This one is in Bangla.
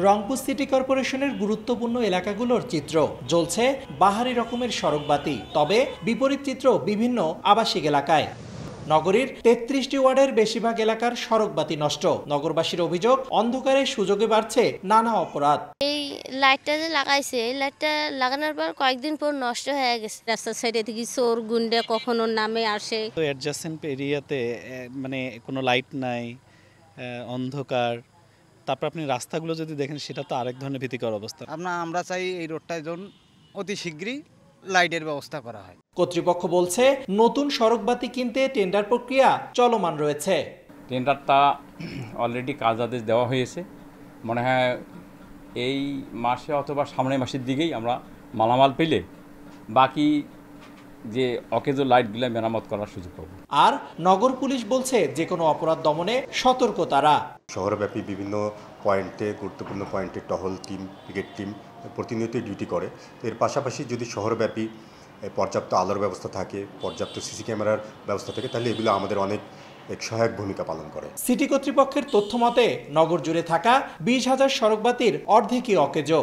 রংপুর সিটি কর্পোরেশনের গুরুত্বপূর্ণ এলাকাগুলোর চিত্র জ্বলছে বাহারি রকমের সড়কবাতি, তবে বিপরীত চিত্র বিভিন্ন আবাসিক এলাকায়। নগরীর ৩৩টি ওয়ার্ডের বেশিরভাগ এলাকার সড়কবাতি নষ্ট। নগরবাসীর অভিযোগ, অন্ধকারের সুযোগে বাড়ছে নানা অপরাধ। এই লাইটটা যে লাগাইছে, এই লাইটটা লাগানোর পর কয়েকদিন পর নষ্ট হয়ে গেছে। রাস্তার সাইডে থেকে চোর গুন্ডে কখনো নামে আসে। তো অ্যাডজাসেন্ট এরিয়াতে মানে কোনো লাইট নাই, অন্ধকার। তারপর আপনি রাস্তাগুলো যদি দেখেন, সেটা তো আরেক ধরনের ভীতিকর অবস্থা। আমরা চাই এই রোডটায় যেন অতি শীঘ্রই লাইটের ব্যবস্থা করা হয়। কর্তৃপক্ষ বলছে, নতুন সড়কবাতি কিনতে টেন্ডার প্রক্রিয়া চলমান রয়েছে। টেন্ডারটা অলরেডি কাজ আদেশ দেওয়া হয়েছে। মনে হয় এই মাসে অথবা সামনের মাসের দিকেই আমরা মালামাল পেলে বাকি যে অকেজো লাইটগুলো মেরামত করার সুযোগ পাবো। আর নগর পুলিশ বলছে, যে কোনো অপরাধ দমনে সতর্ক তারা। শহরব্যাপী বিভিন্ন পয়েন্টে, গুরুত্বপূর্ণ পয়েন্টে টহল টিম, পিকেট টিম প্রতিনিয়তই ডিউটি করে। তো এর পাশাপাশি যদি শহরব্যাপী পর্যাপ্ত আলোর ব্যবস্থা থাকে, পর্যাপ্ত সিসি ক্যামেরার ব্যবস্থা থাকে, তাহলে এগুলো আমাদের অনেক সহায়ক ভূমিকা পালন করে। সিটি কর্তৃপক্ষের তথ্য মতে, নগর জুড়ে থাকা ২০,০০০ সড়কবাতির অর্ধেকই অকেজো।